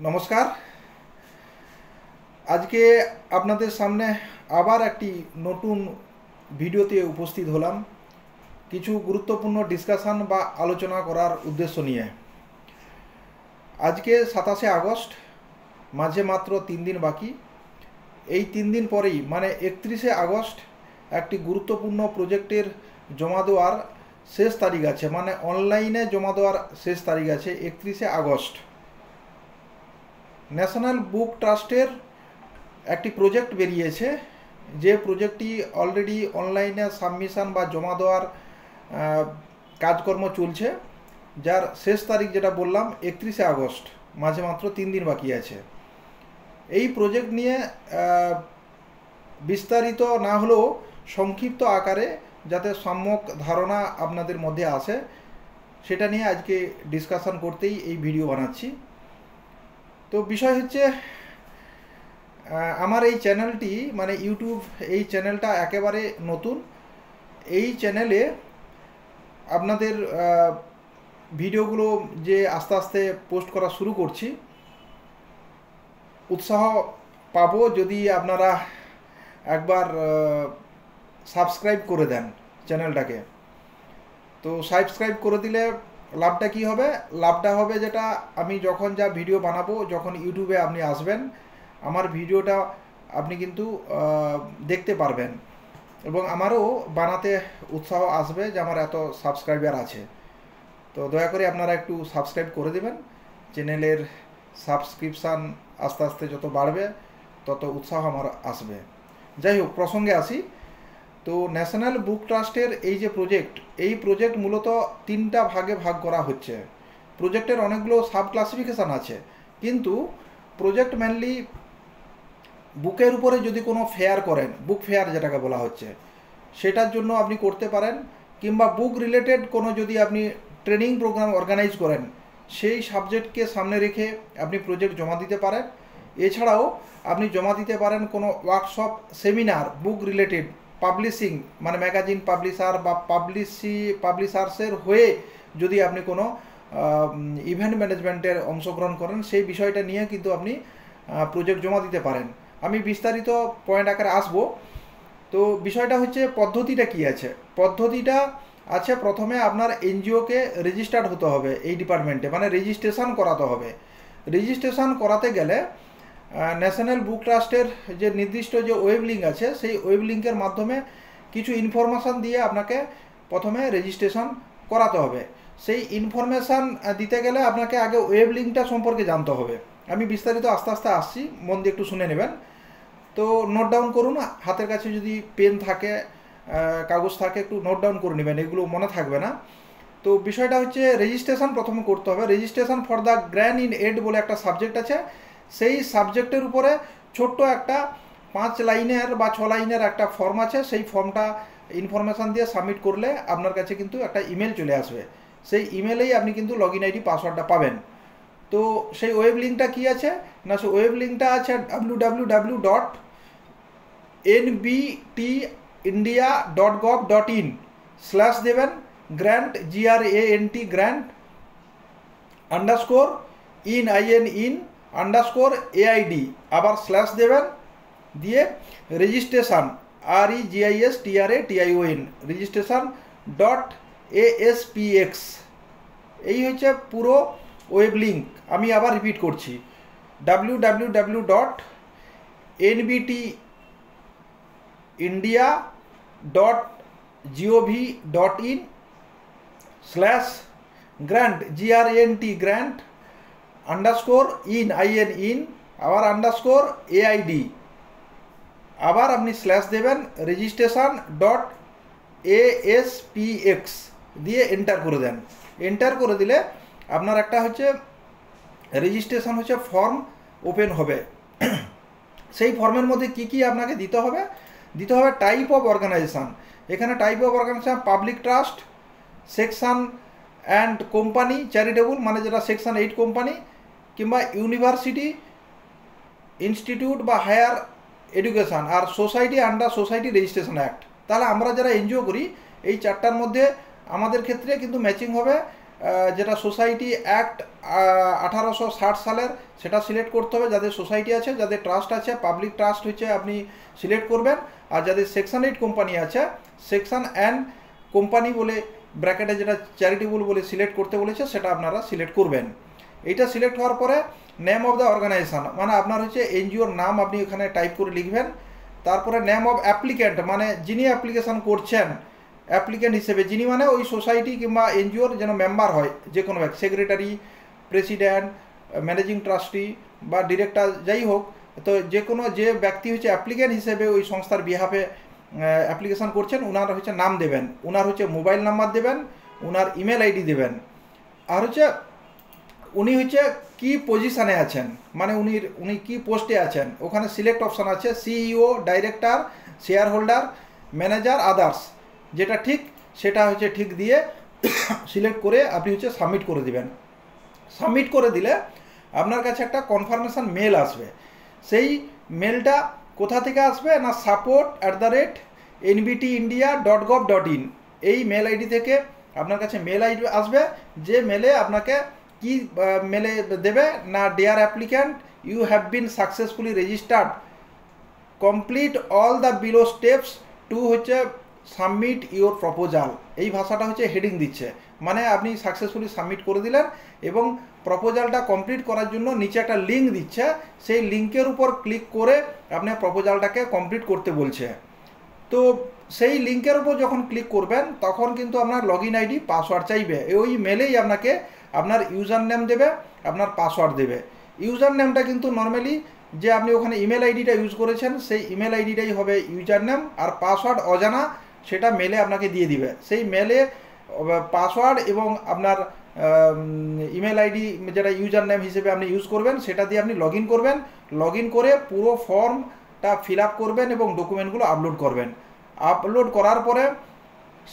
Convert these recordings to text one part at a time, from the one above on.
নমস্কার। আজকে আপনাদের সামনে আবার একটি নতুন ভিডিওতে উপস্থিত হলাম কিছু গুরুত্বপূর্ণ ডিসকাশন বা আলোচনা করার উদ্দেশ্য নিয়ে। আজকে 27শে আগস্ট, মাঝে মাত্র 3 দিন বাকি। এই 3 দিন পরেই মানে 31শে আগস্ট একটি গুরুত্বপূর্ণ প্রজেক্টের জমা দেওয়ার শেষ তারিখ আছে, মানে অনলাইনে জমা দেওয়ার শেষ তারিখ আছে 31শে আগস্ট। ন্যাশনাল বুক ট্রাস্টের একটি প্রজেক্ট বেরিয়েছে, যে প্রজেক্টটি অলরেডি অনলাইনে সাবমিশন বা জমা দেওয়ার কাজকর্ম চলছে, যার শেষ তারিখ যেটা বললাম 31শে আগস্ট, মাঝে মাত্র 3 দিন বাকি আছে। এই প্রজেক্ট নিয়ে বিস্তারিত না হলেও সংক্ষিপ্ত আকারে যাতে সম্যক ধারণা আপনাদের মধ্যে আসে, সেটা নিয়ে আজকে ডিসকাশন করতেই এই ভিডিও বানাচ্ছি। তো বিষয় হচ্ছে, আমার এই চ্যানেলটি মানে ইউটিউব এই চ্যানেলটা একেবারে নতুন। এই চ্যানেলে আপনাদের ভিডিওগুলো যে আস্তে আস্তে পোস্ট করা শুরু করছি, উৎসাহ পাবো যদি আপনারা একবার সাবস্ক্রাইব করে দেন চ্যানেলটাকে। তো সাবস্ক্রাইব করে দিলে লাভটা কি হবে? লাভটা হবে যেটা, আমি যখন যা ভিডিও বানাবো, যখন ইউটিউবে আপনি আসবেন, আমার ভিডিওটা আপনি কিন্তু দেখতে পারবেন এবং আমারও বানাতে উৎসাহ আসবে যে আমার এত সাবস্ক্রাইবার আছে। তো দয়া করে আপনারা একটু সাবস্ক্রাইব করে দেবেন। চ্যানেলের সাবস্ক্রিপশান আস্তে আস্তে যত বাড়বে তত উৎসাহ আমার আসবে। যাই হোক, প্রসঙ্গে আসি। তো ন্যাশনাল বুক ট্রাস্টের এই যে প্রজেক্ট, এই প্রজেক্ট মূলত 3টা ভাগে ভাগ করা হচ্ছে। প্রজেক্টের অনেকগুলো সাব ক্লাসিফিকেশান আছে, কিন্তু প্রজেক্ট মেনলি বুকের উপরে যদি কোনো ফেয়ার করেন, বুক ফেয়ার যেটাকে বলা হচ্ছে, সেটার জন্য আপনি করতে পারেন, কিংবা বুক রিলেটেড কোনো যদি আপনি ট্রেনিং প্রোগ্রাম অর্গানাইজ করেন, সেই সাবজেক্টকে সামনে রেখে আপনি প্রজেক্ট জমা দিতে পারেন। এছাড়াও আপনি জমা দিতে পারেন কোনো ওয়ার্কশপ, সেমিনার, বুক রিলেটেড, পাবলিশিং মানে ম্যাগাজিন পাবলিশার বা পাবলিশার্সের হয়ে যদি আপনি কোনো ইভেন্ট ম্যানেজমেন্টের অংশগ্রহণ করেন, সেই বিষয়টা নিয়ে কিন্তু আপনি প্রজেক্ট জমা দিতে পারেন। আমি বিস্তারিত পয়েন্ট আকারে আসবো। তো বিষয়টা হচ্ছে, পদ্ধতিটা কি আছে? পদ্ধতিটা আছে, প্রথমে আপনার এনজিওকে রেজিস্টার্ড হতে হবে এই ডিপার্টমেন্টে, মানে রেজিস্ট্রেশন করাতে হবে। রেজিস্ট্রেশন করাতে গেলে ন্যাশনাল বুক ট্রাস্টের যে নির্দিষ্ট যে ওয়েব লিঙ্ক আছে, সেই ওয়েব লিঙ্কের মাধ্যমে কিছু ইনফরমেশান দিয়ে আপনাকে প্রথমে রেজিস্ট্রেশন করাতে হবে। সেই ইনফরমেশান দিতে গেলে আপনাকে আগে ওয়েব লিঙ্কটা সম্পর্কে জানতে হবে। আমি বিস্তারিত আস্তে আস্তে আসছি, মন দিয়ে একটু শুনে নেবেন। তো নোট ডাউন করুন, হাতের কাছে যদি পেন থাকে, কাগজ থাকে, একটু নোট ডাউন করে নেবেন, এগুলো মনে থাকবে না। তো বিষয়টা হচ্ছে, রেজিস্ট্রেশন প্রথমে করতে হবে। Registration for the grant in add বলে একটা সাবজেক্ট আছে, সেই সাবজেক্টের উপরে ছোট্ট একটা 5 লাইনের বা 6 লাইনের একটা ফর্ম আছে। সেই ফর্মটা ইনফরমেশান দিয়ে সাবমিট করলে আপনার কাছে কিন্তু একটা ইমেল চলে আসবে। সেই ইমেলেই আপনি কিন্তু লগ ইন আইডি পাসওয়ার্ডটা পাবেন। তো সেই ওয়েব লিঙ্কটা কী আছে না, সেই ওয়েব লিঙ্কটা আছে www.nbtindia.gov.in স্ল্যাশ দেবেন grant GRANT grant _in AID, আবার স্ল্যাশ দেবেন, দিয়ে রেজিস্ট্রেশন REGISTRATION registration.ASPX, এই হচ্ছে পুরো ওয়েব লিঙ্ক। আমি আবার রিপিট করছি, www.nbtindia.gov.in slash grant GRANT _in আবার _AID, আবার আপনি স্ল্যাশ দেবেন registration.ASPX দিয়ে এন্টার করে দেন। এন্টার করে দিলে আপনার একটা হচ্ছে রেজিস্ট্রেশন হচ্ছে ফর্ম ওপেন হবে। সেই ফর্মের মধ্যে কি কি আপনাকে দিতে হবে টাইপ অফ অর্গানাইজেশান। এখানে type of organisation public trust, section and company, charitable মানে যেটা সেকশন 8 কোম্পানি, কিংবা ইউনিভার্সিটি, ইনস্টিটিউট বা হায়ার এডুকেশান, আর society under society registration act. তাহলে আমরা যারা এনজিও করি, এই 4টার মধ্যে আমাদের ক্ষেত্রে কিন্তু ম্যাচিং হবে যেটা সোসাইটি অ্যাক্ট 1860 সালের সেটা সিলেক্ট করতে হবে। যাদের সোসাইটি আছে, যাদের ট্রাস্ট আছে, পাবলিক ট্রাস্ট হচ্ছে আপনি সিলেক্ট করবেন। আর যাদের সেকশন 8 কোম্পানি আছে, সেকশন অ্যান্ড কোম্পানি বলে ব্র্যাকেটে যেটা চ্যারিটেবল বলে সিলেক্ট করতে বলেছে সেটা আপনারা সিলেক্ট করবেন। এইটা সিলেক্ট হওয়ার পরে নেম অফ দ্য অর্গানাইজেশন, মানে আপনার হচ্ছে এনজিওর নাম আপনি এখানে টাইপ করে লিখবেন। তারপরে নেম অফ অ্যাপ্লিক্যান্ট, মানে যিনি অ্যাপ্লিকেশন করছেন অ্যাপ্লিক্যান্ট হিসেবে, যিনি মানে ওই সোসাইটি কিংবা এনজিওর যেন মেম্বার হয় যে কোনো ব্যক্তি, সেক্রেটারি, প্রেসিডেন্ট, ম্যানেজিং ট্রাস্টি বা ডিরেক্টর যাই হোক, তো যে কোনো যে ব্যক্তি হচ্ছে অ্যাপ্লিক্যান্ট হিসেবে ওই সংস্থার বিহাফে অ্যাপ্লিকেশন করছেন, ওনার হচ্ছে নাম দেবেন, ওনার হচ্ছে মোবাইল নাম্বার দেবেন, ওনার ইমেল আইডি দেবেন, আর হচ্ছে উনি হচ্ছে কি পজিশানে আছেন, মানে উনি কি পোস্টে আছেন। ওখানে সিলেক্ট অপশান আছে CEO, director, share holder, manager, others, যেটা ঠিক সেটা হচ্ছে ঠিক দিয়ে সিলেক্ট করে আপনি হচ্ছে সাবমিট করে দিবেন। সাবমিট করে দিলে আপনার কাছে একটা কনফার্মেশন মেল আসবে। সেই মেলটা কোথা থেকে আসবে না support@nbtindia.gov.in এই মেল আইডি থেকে আপনার কাছে মেল আইডি আসবে, যে মেলে আপনাকে কি মেলে দেবে না dear applicant, you have been successfully registered, complete all the below steps to হচ্ছে সাবমিট ইউর প্রপোজাল। এই ভাষাটা হচ্ছে হেডিং দিচ্ছে, মানে আপনি সাকসেসফুলি সাবমিট করে দিলেন এবং প্রপোজালটা কমপ্লিট করার জন্য নিচে একটা লিঙ্ক দিচ্ছে, সেই লিঙ্কের উপর ক্লিক করে আপনি প্রপোজালটাকে কমপ্লিট করতে বলছে। তো সেই লিঙ্কের উপর যখন ক্লিক করবেন তখন কিন্তু আপনার লগ ইন আইডি পাসওয়ার্ড চাইবে। ওই মেলেই আপনাকে আপনার ইউজার নেম দেবে, আপনার পাসওয়ার্ড দেবে। ইউজার নেমটা কিন্তু নর্মালি যে আপনি ওখানে ইমেল আইডিটা ইউজ করেছেন সেই ইমেল আইডিটাই হবে ইউজার নেম, আর পাসওয়ার্ড অজানা সেটা মেলে আপনাকে দিয়ে দিবে। সেই মেলে পাসওয়ার্ড এবং আপনার ইমেল আইডি যেটা ইউজার নেম হিসেবে আপনি ইউজ করবেন সেটা দিয়ে আপনি লগ ইন করবেন। লগ ইন করে পুরো ফর্মটা ফিল আপ করবেন এবং ডকুমেন্টগুলো আপলোড করবেন। আপলোড করার পরে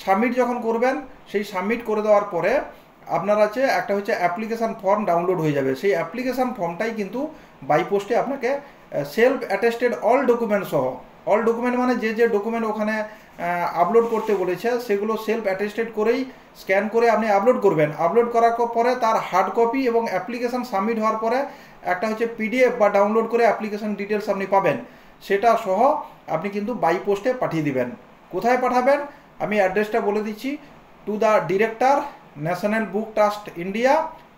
সাবমিট যখন করবেন, সেই সাবমিট করে দেওয়ার পরে আপনার আছে একটা হচ্ছে অ্যাপ্লিকেশান ফর্ম ডাউনলোড হয়ে যাবে। সেই অ্যাপ্লিকেশান ফর্মটাই কিন্তু বাই পোস্টে আপনাকে সেলফ অ্যাটেস্টেড অল ডকুমেন্ট সহ, অল ডকুমেন্ট মানে যে ডকুমেন্ট ওখানে আপলোড করতে বলেছে সেগুলো সেলফ অ্যাটেস্টেড করেই স্ক্যান করে আপনি আপলোড করবেন। আপলোড করার পরে তার হার্ড কপি এবং অ্যাপ্লিকেশান সাবমিট হওয়ার পরে একটা হচ্ছে পিডিএফ বা ডাউনলোড করে অ্যাপ্লিকেশান ডিটেলস আপনি পাবেন, সেটা সহ আপনি কিন্তু বাই পোস্টে পাঠিয়ে দিবেন। কোথায় পাঠাবেন আমি অ্যাড্রেসটা বলে দিচ্ছি, to the director, National Book Trust India,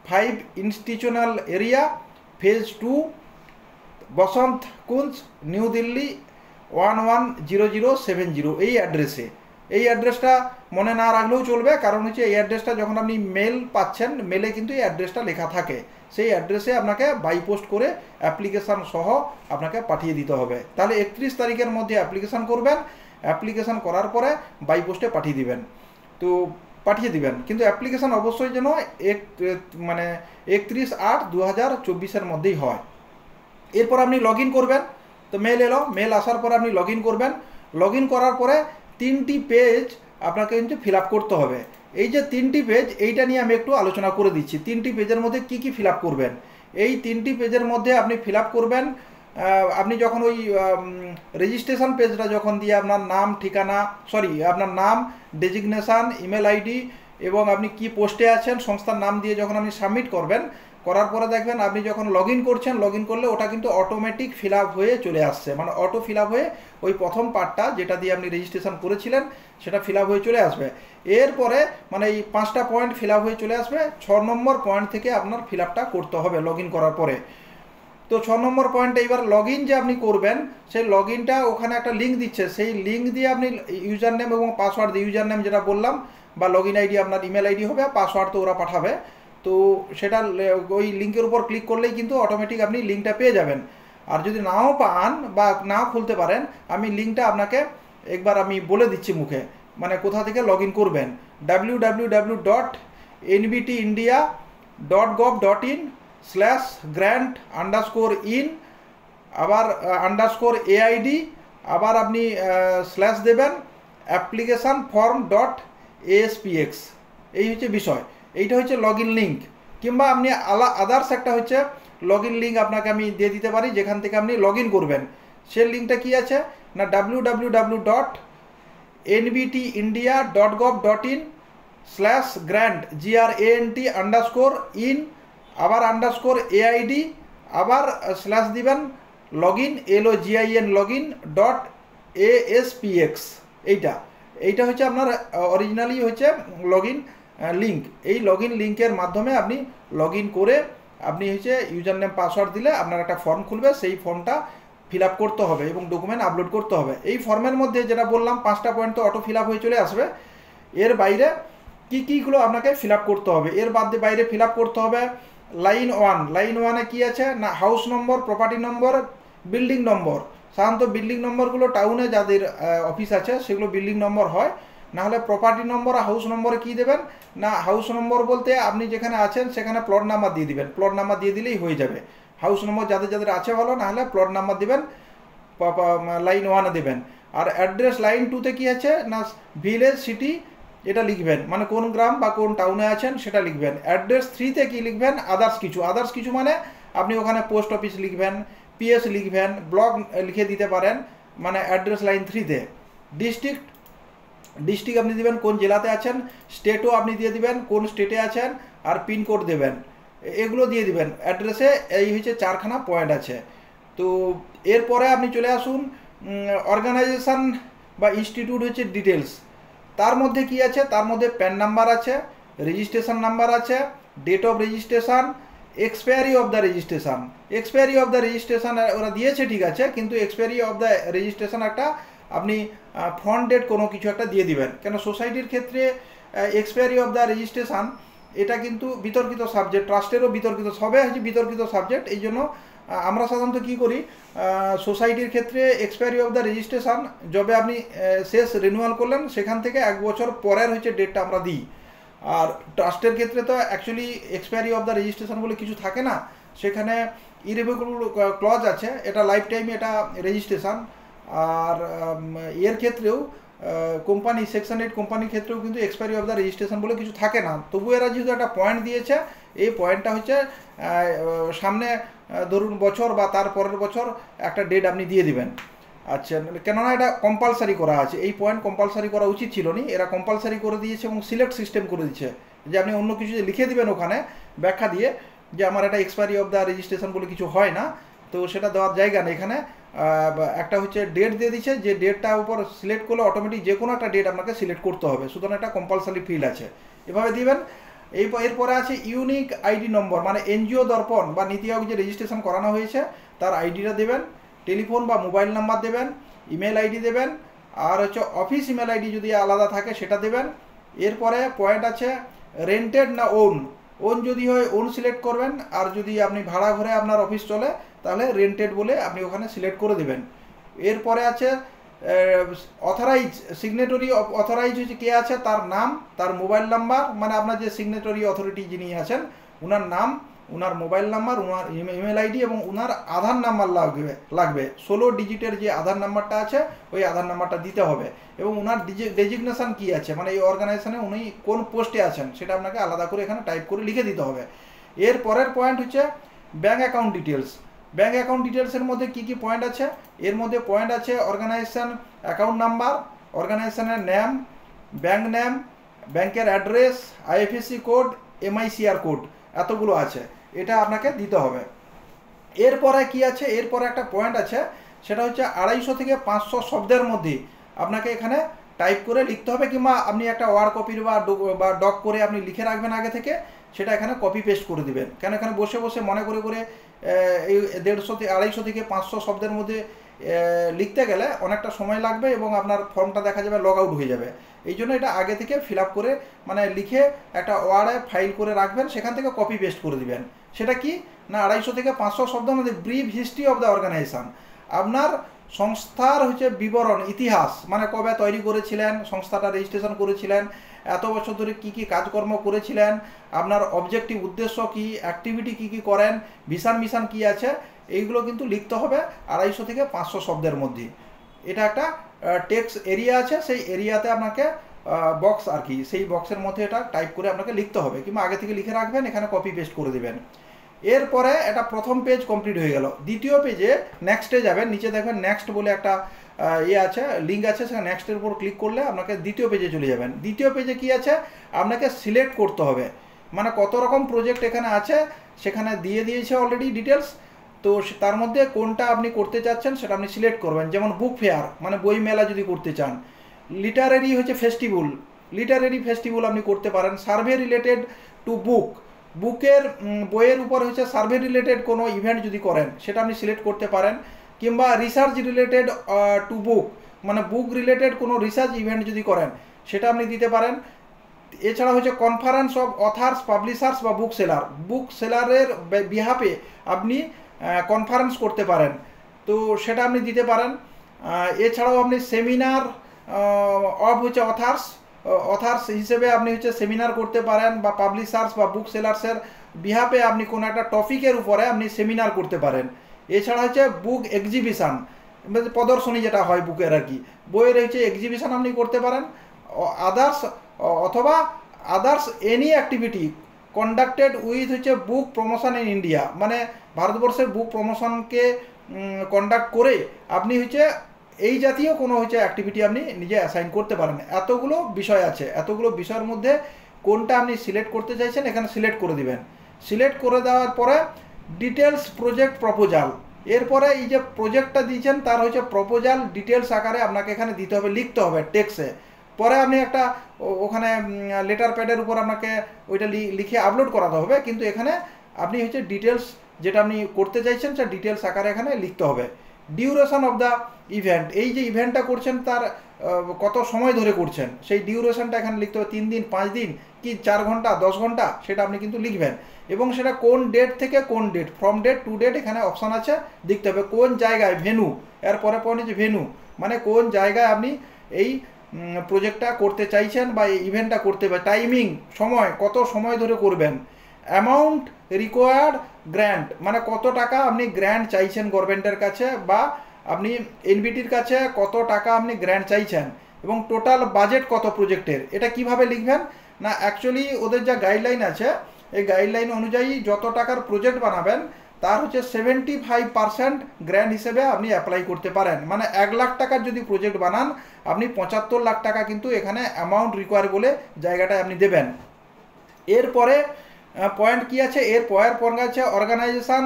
5 institutional area, phase 2, Basant Kunj, New Delhi 110070। এই অ্যাড্রেসে, এই অ্যাড্রেসটা মনে না রাখলেও চলবে, কারণ হচ্ছে এই অ্যাড্রেসটা যখন আপনি মেল পাচ্ছেন মেলে কিন্তু এই অ্যাড্রেসটা লেখা থাকে। সেই অ্যাড্রেসে আপনাকে বাই পোস্ট করে অ্যাপ্লিকেশান সহ আপনাকে পাঠিয়ে দিতে হবে। তাহলে 31 তারিখের মধ্যে অ্যাপ্লিকেশান করবেন, অ্যাপ্লিকেশান করার পরে বাই পোস্টে পাঠিয়ে দিবেন। তো পাঠিয়ে দিবেন, কিন্তু অ্যাপ্লিকেশান অবশ্যই যেন 31/8/2024 মধ্যেই হয়। এরপর আপনি লগ ইন করবেন। তো মেল এলো, মেল আসার পরে আপনি লগ ইন করবেন। লগ ইন করার পরে 3টি পেজ আপনাকে কিন্তু ফিল আপ করতে হবে। এই যে 3টি পেজ, এইটা নিয়ে আমি একটু আলোচনা করে দিচ্ছি। 3টি পেজের মধ্যে কি কি ফিল আপ করবেন। এই 3টি পেজের মধ্যে আপনি ফিল আপ করবেন, আপনি যখন ওই রেজিস্ট্রেশন পেজটা যখন দিয়ে আপনার নাম, ঠিকানা, আপনার নাম, ডেজিগনেশান, ইমেল আইডি এবং আপনি কি পোস্টে আছেন সংস্থার নাম দিয়ে যখন আপনি সাবমিট করবেন, করার পরে দেখবেন আপনি যখন লগ ইন করছেন, লগ ইন করলে ওটা কিন্তু অটোমেটিক ফিল আপ হয়ে চলে আসছে, মানে অটো ফিল আপ হয়ে ওই প্রথম পার্টটা যেটা দিয়ে আপনি রেজিস্ট্রেশন করেছিলেন সেটা ফিল আপ হয়ে চলে আসবে। এরপরে মানে এই 5টা পয়েন্ট ফিল আপ হয়ে চলে আসবে। 6 নম্বর পয়েন্ট থেকে আপনার ফিল আপটা করতে হবে লগ ইন করার পরে। তো 6 নম্বর পয়েন্টে এবার লগ ইন যে আপনি করবেন, সেই লগ ইনটা ওখানে একটা লিঙ্ক দিচ্ছে, সেই লিঙ্ক দিয়ে আপনি ইউজার নেম এবং পাসওয়ার্ড দিয়ে, ইউজার নেম যেটা বললাম বা লগ ইন আইডি আপনার ইমেল আইডি হবে, পাসওয়ার্ড তো ওরা পাঠাবে। তো সেটা ওই লিঙ্কের উপর ক্লিক করলেই কিন্তু অটোমেটিক আপনি লিঙ্কটা পেয়ে যাবেন। আর যদি নাও পান বা নাও খুলতে পারেন, আমি লিঙ্কটা আপনাকে একবার আমি বলে দিচ্ছি মুখে, মানে কোথা থেকে লগ ইন করবেন। www.nbtindia.gov.in/grant_in, আবার _AID, আবার আপনি স্ল্যাশ দেবেন অ্যাপ্লিকেশান ফর্ম .aspx। এই হচ্ছে বিষয়, এইটা হচ্ছে লগ ইন লিঙ্ক। কিংবা আপনি আদার্স একটা হচ্ছে লগ ইন লিঙ্ক আপনাকে আমি দিয়ে দিতে পারি, যেখান থেকে আপনি লগ ইন করবেন। সেই লিঙ্কটা কি আছে না www.nbtindia.gov.in /grant GRANT _in আবার _AID আবার স্ল্যাশ দিবেন লগইন LOGIN.ASPX। এইটা হচ্ছে আপনার অরিজিনালি হচ্ছে লগইন লিঙ্ক। এই লগইন লিঙ্কের মাধ্যমে আপনি লগইন করে আপনি হচ্ছে ইউজার নেম পাসওয়ার্ড দিলে আপনার একটা ফর্ম খুলবে, সেই ফর্মটা ফিল আপ করতে হবে এবং ডকুমেন্ট আপলোড করতে হবে। এই ফর্মের মধ্যে যেটা বললাম 5টা পয়েন্ট তো অটো ফিল আপ হয়ে চলে আসবে। এর বাইরে কীগুলো আপনাকে ফিল আপ করতে হবে, এর বাইরে ফিল আপ করতে হবে লাইন 1 কি আছে না হাউস নম্বর, প্রপার্টি নম্বর, বিল্ডিং নম্বর। সাধারণত বিল্ডিং নম্বরগুলো টাউনে যাদের অফিস আছে সেগুলো বিল্ডিং নম্বর হয়, নাহলে প্রপার্টি নম্বর আর হাউস নম্বরে কী দেবেন না হাউস নম্বর বলতে আপনি যেখানে আছেন সেখানে প্লট নাম্বার দিয়ে দিবেন, প্লট নাম্বার দিয়ে দিলেই হয়ে যাবে। হাউস নম্বর যাদের আছে ভালো, নাহলে প্লট নাম্বার দিবেন, লাইন 1-এ দেবেন। আর অ্যাড্রেস লাইন 2-তে কী আছে না ভিলেজ সিটি এটা লিখবেন, মানে কোন গ্রাম বা কোন টাউনে আছেন সেটা লিখবেন। অ্যাড্রেস 3-তে কি লিখবেন আদার্স কিছু মানে আপনি ওখানে পোস্ট অফিস লিখবেন, PS লিখবেন, ব্লক লিখে দিতে পারেন, মানে অ্যাড্রেস লাইন 3-তে। ডিস্ট্রিক্ট আপনি দিবেন কোন জেলাতে আছেন, স্টেটও আপনি দিয়ে দিবেন কোন স্টেটে আছেন, আর পিনকোড দেবেন, এগুলো দিয়ে দিবেন অ্যাড্রেসে। এই হচ্ছে 4খানা পয়েন্ট আছে। তো এরপরে আপনি চলে আসুন অর্গানাইজেশন বা ইনস্টিটিউট হচ্ছে ডিটেলস। তার মধ্যে কি আছে, তার মধ্যে প্যান নাম্বার আছে, রেজিস্ট্রেশন নাম্বার আছে, date of registration, expiry of the registration. Expiry of the registration ওরা দিয়েছে ঠিক আছে, কিন্তু এক্সপায়ারি অফ দ্য রেজিস্ট্রেশন একটা আপনি ফ্রন্ট ডেট কোনো কিছু একটা দিয়ে দিবেন, কেন সোসাইটির ক্ষেত্রে এক্সপায়ারি অফ দ্য রেজিস্ট্রেশন এটা কিন্তু বিতর্কিত সাবজেক্ট, ট্রাস্টেরও বিতর্কিত, সবে হচ্ছে বিতর্কিত সাবজেক্ট। এই জন্য আমরা সাধারণত কী করি সোসাইটির ক্ষেত্রে এক্সপায়ারি অফ দ্য রেজিস্ট্রেশন যবে আপনি শেষ রিনিউয়াল করলেন সেখান থেকে 1 বছর পরের হচ্ছে ডেটটা আমরা দিই। আর ট্রাস্টের ক্ষেত্রে তো actually expiry of the registration বলে কিছু থাকে না, সেখানে ইরিভোকেবল ক্লজ আছে, এটা লাইফ টাইম এটা রেজিস্ট্রেশন। আর এর ক্ষেত্রেও কোম্পানি সেকশন 8 কোম্পানির ক্ষেত্রেও কিন্তু এক্সপায়ারি অফ দ্য রেজিস্ট্রেশন বলে কিছু থাকে না। তবু এরা যেহেতু একটা পয়েন্ট দিয়েছে, এই পয়েন্টটা হচ্ছে সামনে ধরুন বছর বা তার পরের বছর একটা ডেট আপনি দিয়ে দিবেন। আচ্ছা, কেননা এটা কম্পালসারি করা আছে, এই পয়েন্ট কম্পালসারি করা উচিত ছিল না, এরা কম্পালসারি করে দিয়েছে এবং সিলেক্ট সিস্টেম করে দিচ্ছে যে আপনি অন্য কিছু লিখে দিবেন ওখানে ব্যাখ্যা দিয়ে যে আমার এটা এক্সপায়ারি অফ দ্য রেজিস্ট্রেশন বলে কিছু হয় না, তো সেটা দেওয়ার জায়গা নেই। এখানে একটা হচ্ছে ডেট দিয়ে দিচ্ছে, যে ডেটটার উপর সিলেক্ট করলে অটোমেটিক যে কোনো একটা ডেট আপনাকে সিলেক্ট করতে হবে, সুতরাং একটা কম্পালসারি ফিল্ড আছে, এভাবে দিবেন। এরপরে আছে ইউনিক আইডি নম্বর, মানে এনজিও দর্পণ বা নীতি আয়োগ যে রেজিস্ট্রেশন করানো হয়েছে তার আইডিটা দেবেন, টেলিফোন বা মোবাইল নাম্বার দেবেন, ইমেল আইডি দেবেন, আর হচ্ছে অফিস ইমেল আইডি যদি আলাদা থাকে সেটা দেবেন। এরপরে পয়েন্ট আছে রেন্টেড না ওন যদি হয় ওন সিলেক্ট করবেন, আর যদি আপনি ভাড়া ঘরে আপনার অফিস চলে তাহলে রেন্টেড বলে আপনি ওখানে সিলেক্ট করে দেবেন। এরপরে আছে অথরাইজ, সিগনেটরি অথরাইজ হচ্ছে কে আছে তার নাম, তার মোবাইল নাম্বার, মানে আপনার যে সিগনেটরি অথরিটি যিনি আছেন ওনার নাম, ওনার মোবাইল নাম্বার, ওনার ইমেল আইডি এবং ওনার আধার নাম্বার লাগবে 16 ডিজিটের যে আধার নাম্বারটা আছে ওই আধার নাম্বারটা দিতে হবে, এবং ওনার ডেজিগনেশন কি আছে, মানে এই অর্গানাইজেশনে উনি কোন পোস্টে আছেন সেটা আপনাকে আলাদা করে এখানে টাইপ করে লিখে দিতে হবে। এর পরের পয়েন্ট হচ্ছে bank account details. Bank account ডিটেলসের মধ্যে কি পয়েন্ট আছে, এর মধ্যে পয়েন্ট আছে অর্গানাইজেশন অ্যাকাউন্ট নাম্বার, অর্গানাইজেশনের নেম, ব্যাঙ্ক নেম, ব্যাংকের address, IFSC code, MICR code, এতগুলো আছে, এটা আপনাকে দিতে হবে। এরপরে কি আছে, এরপরে একটা পয়েন্ট আছে, সেটা হচ্ছে 250 থেকে 500 শব্দের মধ্যে আপনাকে এখানে টাইপ করে লিখতে হবে, কিংবা আপনি একটা ওয়ার্ড কপির বা ডক করে আপনি লিখে রাখবেন আগে থেকে, সেটা এখানে কপি পেস্ট করে দিবেন। কেন এখানে বসে বসে মনে করে এই 250 থেকে 500 শব্দের মধ্যে লিখতে গেলে অনেকটা সময় লাগবে এবং আপনার ফর্মটা দেখা যাবে লগ আউট হয়ে যাবে। এই জন্য এটা আগে থেকে ফিল আপ করে মানে লিখে একটা ওয়ার্ডে ফাইল করে রাখবেন, সেখান থেকে কপি পেস্ট করে দিবেন। সেটা কি না 250 থেকে 500 শব্দের মধ্যে brief history of the organisation, আপনার সংস্থার হচ্ছে বিবরণ, ইতিহাস, মানে কবে তৈরি করেছিলেন, সংস্থাটা রেজিস্ট্রেশন করেছিলেন, এত বছর ধরে কি কাজকর্ম করেছিলেন, আপনার অবজেক্টিভ উদ্দেশ্য কি, অ্যাক্টিভিটি কি করেন, ভিশন মিশন কি আছে, এইগুলো কিন্তু লিখতে হবে 250 থেকে 500 শব্দের মধ্যে। এটা একটা টেক্সট এরিয়া আছে, সেই এরিয়াতে আপনাকে বক্স আর কি, সেই বক্সের মধ্যে এটা টাইপ করে আপনাকে লিখতে হবে, কিংবা আগে থেকে লিখে রাখবেন, এখানে কপি পেস্ট করে দেবেন। এরপরে এটা প্রথম পেজ কমপ্লিট হয়ে গেল। দ্বিতীয় পেজে নেক্সটে যাবেন, নিচে দেখবেন নেক্সট বলে একটা আছে, লিঙ্ক আছে, সেখানে নেক্সটের উপর ক্লিক করলে আপনাকে দ্বিতীয় পেজে চলে যাবেন। দ্বিতীয় পেজে কি আছে, আপনাকে সিলেক্ট করতে হবে, মানে কত রকম প্রজেক্ট এখানে আছে সেখানে দিয়ে দিয়েছে অলরেডি ডিটেলস। তো তার মধ্যে কোনটা আপনি করতে চাচ্ছেন সেটা আপনি সিলেক্ট করবেন। যেমন বুক ফেয়ার, মানে বই মেলা যদি করতে চান। লিটারেরি হচ্ছে ফেস্টিভ্যাল, লিটারেরি ফেস্টিভ্যাল আপনি করতে পারেন। সার্ভে রিলেটেড টু বুক, বুকের বইয়ের উপর হচ্ছে সার্ভে রিলেটেড কোনো ইভেন্ট যদি করেন সেটা আপনি সিলেক্ট করতে পারেন। কিংবা রিসার্চ রিলেটেড টু বুক, মানে বুক রিলেটেড কোনো রিসার্চ ইভেন্ট যদি করেন সেটা আপনি দিতে পারেন। এছাড়া হচ্ছে কনফারেন্স অফ অথার্স পাবলিশার্স বা বুক সেলার, বুক সেলারের বিহাফে আপনি কনফারেন্স করতে পারেন, তো সেটা আপনি দিতে পারেন। এছাড়াও আপনি সেমিনার অফ হচ্ছে অথার্স হিসেবে আপনি হচ্ছে সেমিনার করতে পারেন, বা পাবলিশার্স বা বুক সেলার্সের বিহাফে আপনি কোনো একটা টপিকের উপরে আপনি সেমিনার করতে পারেন। এছাড়া হচ্ছে বুক এক্সিবিশান, প্রদর্শনী যেটা হয় বুকের আর কি, বইয়ের হচ্ছে এক্সিবিশান আপনি করতে পারেন। আদার্স অথবা others any activity conducted with হচ্ছে বুক প্রমোশন ইন ইন্ডিয়া, মানে ভারতবর্ষের বুক প্রমোশনকে কন্ডাক্ট করে আপনি হচ্ছে এই জাতীয় কোনো হচ্ছে অ্যাক্টিভিটি আপনি নিজে অ্যাসাইন করতে পারেন। এতগুলো বিষয় আছে, এতগুলো বিষয়ের মধ্যে কোনটা আপনি সিলেক্ট করতে চাইছেন এখানে সিলেক্ট করে দিবেন। সিলেক্ট করে দেওয়ার পরে ডিটেলস প্রজেক্ট প্রপোজাল, এরপরে এই যে প্রজেক্টটা দিয়েছেন তার হচ্ছে প্রপোজাল ডিটেলস আকারে আপনাকে এখানে দিতে হবে, লিখতে হবে টেক্সে। পরে আপনি একটা ওখানে লেটার প্যাডের উপর আপনাকে ওইটা লিখে আপলোড করাতে হবে, কিন্তু এখানে আপনি হচ্ছে ডিটেলস যেটা আপনি করতে চাইছেন সেটা ডিটেলস আকারে এখানে লিখতে হবে। ডিউরেশন অফ দ্য ইভেন্ট, এই যে ইভেন্টটা করছেন তার কত সময় ধরে করছেন সেই ডিউরেশনটা এখানে লিখতে হবে, 3 দিন 5 দিন কি 4 ঘন্টা 10 ঘন্টা সেটা আপনি কিন্তু লিখবেন। এবং সেটা কোন ডেট থেকে কোন date, from date to date এখানে অপশান আছে, দেখতে হবে কোন জায়গায়, ভেনু, এরপরে পয়েন্ট হচ্ছে ভেনু, মানে কোন জায়গায় আপনি এই প্রজেক্টটা করতে চাইছেন বা এই ইভেন্টটা করতে হবে, টাইমিং, সময়, কত সময় ধরে করবেন। অ্যামাউন্ট রিকোয়ার্ড গ্র্যান্ট, মানে কত টাকা আপনি গ্র্যান্ট চাইছেন গভর্নমেন্টের কাছে বা আপনি এনবিটির কাছে কত টাকা আপনি গ্র্যান্ট চাইছেন, এবং টোটাল বাজেট কত প্রজেক্টের। এটা কিভাবে লিখবেন না, অ্যাকচুয়ালি ওদের যা গাইডলাইন আছে এই গাইডলাইন অনুযায়ী যত টাকার প্রজেক্ট বানাবেন তার হচ্ছে 75% গ্র্যান্ট হিসেবে আপনি অ্যাপ্লাই করতে পারেন। মানে 1 লাখ টাকার যদি প্রজেক্ট বানান আপনি 75 লাখ টাকা কিন্তু এখানে অ্যামাউন্ট রিকোয়ার বলে জায়গাটায় আপনি দেবেন। এরপরে পয়েন্ট কি আছে, এর পরের পয়েন্ট আছে অর্গানাইজেশান,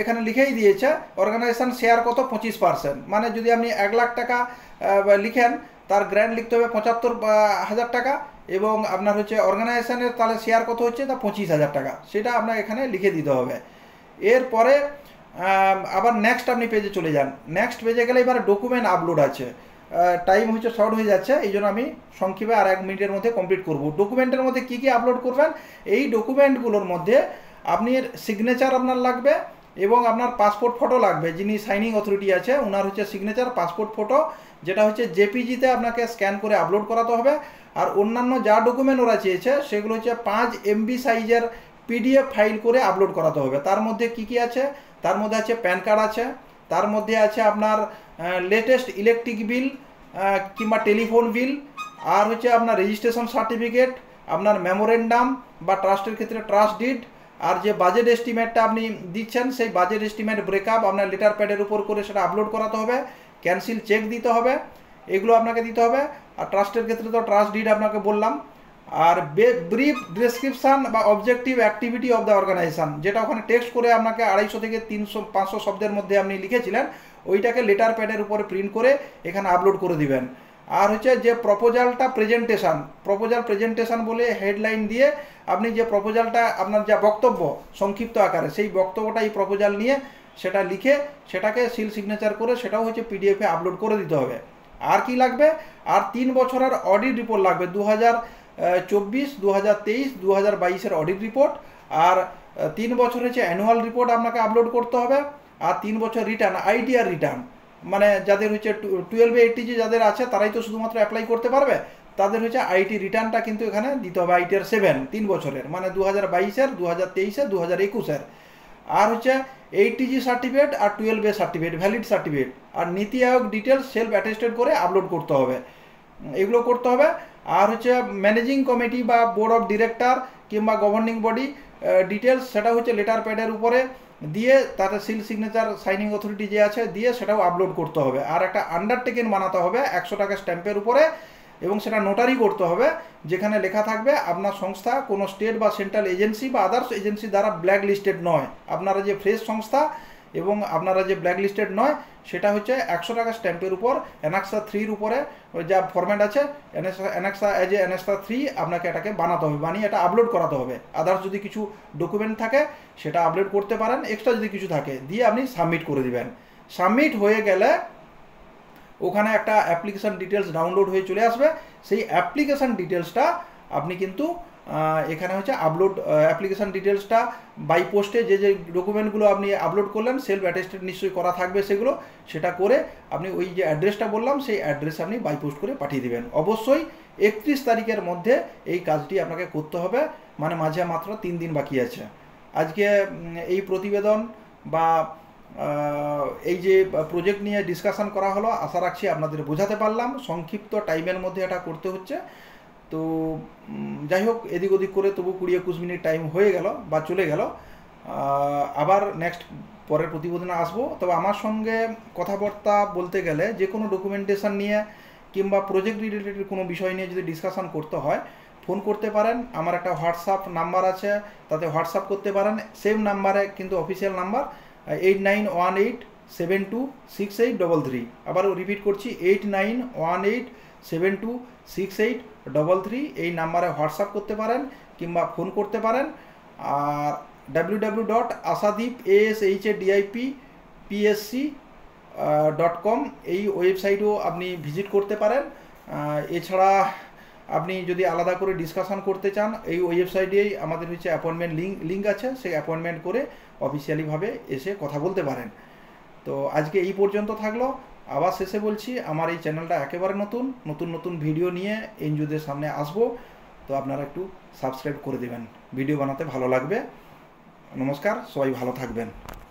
এখানে লিখেই দিয়েছে অর্গানাইজেশান শেয়ার কত 25%, মানে যদি আপনি 1 লাখ টাকা লিখেন তার গ্র্যান্ট লিখতে হবে 75,000 টাকা, এবং আপনার হচ্ছে অর্গানাইজেশানের তাহলে শেয়ার কত হচ্ছে তা 25,000 টাকা, সেটা আপনার এখানে লিখে দিতে হবে। এরপরে আবার নেক্সট আপনি পেজে চলে যান। নেক্সট পেজে গেলে এবার ডকুমেন্ট আপলোড আছে, টাইম হচ্ছে শর্ট হয়ে যাচ্ছে এই জন্য আমি সংক্ষেপে আর 1 মিনিটের মধ্যে কমপ্লিট করব। ডকুমেন্টের মধ্যে কি কি আপলোড করবেন, এই ডকুমেন্টগুলোর মধ্যে আপনি সিগনেচার আপনার লাগবে এবং আপনার পাসপোর্ট ফটো লাগবে, যিনি সাইনিং অথরিটি আছে ওনার হচ্ছে সিগনেচার, পাসপোর্ট ফটো, যেটা হচ্ছে জেপিজিতে আপনাকে স্ক্যান করে আপলোড করাতে হবে। আর অন্যান্য যা ডকুমেন্ট ওরা চেয়েছে সেগুলো হচ্ছে 5 MB সাইজের PDF ফাইল করে আপলোড করাতে হবে। তার মধ্যে কি কি আছে, তার মধ্যে আছে প্যান কার্ড আছে, তার মধ্যে আছে আপনার লেটেস্ট ইলেকট্রিক বিল কিংবা টেলিফোন বিল, আর হচ্ছে আপনার রেজিস্ট্রেশন সার্টিফিকেট, আপনার মেমোরেন্ডাম বা ট্রাস্টের ক্ষেত্রে ট্রাস্ট ডিড, আর যে বাজেট এস্টিমেটটা আপনি দিচ্ছেন সেই বাজেট এস্টিমেট ব্রেকআপ আপনার লেটার প্যাডের উপর করে সেটা আপলোড করাতে হবে, ক্যান্সেল চেক দিতে হবে, এগুলো আপনাকে দিতে হবে। আর ট্রাস্টের ক্ষেত্রে তো ট্রাস্ট ডিড আপনাকে বললাম। আর ব্রিফ ডেসক্রিপশান বা objective activity of the organisation, যেটা ওখানে টেক্সট করে আপনাকে 250 থেকে 300-500 শব্দের মধ্যে আপনি লিখেছিলেন ওইটাকে লেটার প্যাডের উপরে প্রিন্ট করে এখানে আপলোড করে দিবেন। আর হচ্ছে যে প্রপোজালটা প্রপোজাল প্রেজেন্টেশন বলে হেডলাইন দিয়ে আপনি যে প্রপোজালটা আপনার যা বক্তব্য সংক্ষিপ্ত আকারে সেই বক্তব্যটা এই প্রপোজাল নিয়ে সেটা লিখে সেটাকে সিল সিগনেচার করে সেটাও হচ্ছে PDF-এ আপলোড করে দিতে হবে। আর কি লাগবে, আর 3 বছরের অডিট রিপোর্ট লাগবে, 2024, 2023, 2022-এর অডিট রিপোর্ট, আর 3 বছর হচ্ছে অ্যানুয়াল রিপোর্ট আপনাকে আপলোড করতে হবে, আর 3 বছর রিটার্ন, ITR রিটার্ন, মানে যাদের হচ্ছে 12 ATG যাদের আছে তারাই তো শুধুমাত্র অ্যাপ্লাই করতে পারবে, তাদের হচ্ছে IT রিটার্নটা কিন্তু এখানে দিতে হবে, ITR 7 3 বছরের, মানে 2022-এর, 2023-এর, 2021-এর। আর হচ্ছে ATG সার্টিফিকেট আর 12A সার্টিফিকেট, ভ্যালিড সার্টিফিকেট, আর নীতি আয়োগ ডিটেলস সেলফ অ্যাটেস্টেড করে আপলোড করতে হবে, এগুলো করতে হবে। আর হচ্ছে ম্যানেজিং কমিটি বা বোর্ড অফ ডিরেক্টর কিংবা গভর্নিং বডি ডিটেলস, সেটা হচ্ছে লেটার প্যাডের উপরে দিয়ে তাতে সিল সিগনেচার সাইনিং অথরিটি যে আছে দিয়ে সেটাও আপলোড করতে হবে। আর একটা আন্ডারটেকেন বানাতে হবে 100 টাকা স্ট্যাম্পের উপরে, এবং সেটা নোটারি করতে হবে, যেখানে লেখা থাকবে আপনার সংস্থা কোনো স্টেট বা সেন্ট্রাল এজেন্সি বা আদার্স এজেন্সি দ্বারা ব্ল্যাক লিস্টেড নয়। আপনারা যে ফ্রেশ সংস্থা এবং আপনারা যে ব্ল্যাক লিস্টেড নয়, সেটা হচ্ছে 100 টাকা স্ট্যাম্পের উপর অ্যানেক্সা 3-র উপরে যা ফরম্যাট আছে অ্যানেক্সা এজ এ অ্যানেক্সা 3 আপনাকে এটাকে বানাতে হবে, বানিয়ে এটা আপলোড করাতে হবে। আদার্স যদি কিছু ডকুমেন্ট থাকে সেটা আপলোড করতে পারেন, এক্সট্রা যদি কিছু থাকে দিয়ে আপনি সাবমিট করে দিবেন। সাবমিট হয়ে গেলে ওখানে একটা অ্যাপ্লিকেশান ডিটেলস ডাউনলোড হয়ে চলে আসবে। সেই অ্যাপ্লিকেশান ডিটেলসটা আপনি কিন্তু এখানে হচ্ছে আপলোড অ্যাপ্লিকেশান ডিটেলসটা বাই পোস্টে যে যে ডকুমেন্টগুলো আপনি আপলোড করলেন সেলফ অ্যাটেস্টেড নিশ্চয়ই করা থাকবে, সেগুলো সেটা করে আপনি ওই যে অ্যাড্রেসটা বললাম সেই অ্যাড্রেসে আপনি বাই পোস্ট করে পাঠিয়ে দেবেন। অবশ্যই 31 তারিখের মধ্যে এই কাজটি আপনাকে করতে হবে, মানে মাঝে মাত্র 3 দিন বাকি আছে। আজকে এই প্রতিবেদন বা এই যে প্রজেক্ট নিয়ে ডিসকাশন করা হলো, আশা রাখছি আপনাদের বোঝাতে পারলাম। সংক্ষিপ্ত টাইমের মধ্যে এটা করতে হচ্ছে, তো যাই হোক এদিক ওদিক করে তবু 20-21 মিনিট টাইম হয়ে গেল বা চলে গেল। আবার নেক্সট পরের প্রতিবেদনে আসবো। তবে আমার সঙ্গে কথাবার্তা বলতে গেলে যে কোনো ডকুমেন্টেশন নিয়ে কিংবা প্রজেক্ট রিলেটেড কোনো বিষয় নিয়ে যদি ডিসকাশন করতে হয় ফোন করতে পারেন। আমার একটা হোয়াটসঅ্যাপ নাম্বার আছে, তাতে হোয়াটসঅ্যাপ করতে পারেন। সেম নাম্বারে কিন্তু অফিসিয়াল নাম্বার 8918726833। আবারও রিপিট করছি 8918726833। এই নাম্বারে হোয়াটসঅ্যাপ করতে পারেন কিংবা ফোন করতে পারেন। আর www.asadipasc.com এই ওয়েবসাইটও আপনি ভিজিট করতে পারেন। এছাড়া আপনি যদি আলাদা করে ডিসকাশন করতে চান এই ওয়েবসাইটেই আমাদের হচ্ছে অ্যাপয়েন্টমেন্ট লিঙ্ক আছে, সেই অ্যাপয়েন্টমেন্ট করে অফিসিয়ালিভাবে এসে কথা বলতে পারেন। তো আজকে এই পর্যন্ত থাকলো। আবার শেষে বলছি আমার এই চ্যানেলটা একেবারে নতুন ভিডিও নিয়ে এনজিওদের সামনে আসবো, তো আপনারা একটু সাবস্ক্রাইব করে দেবেন, ভিডিও বানাতে ভালো লাগবে। নমস্কার, সবাই ভালো থাকবেন।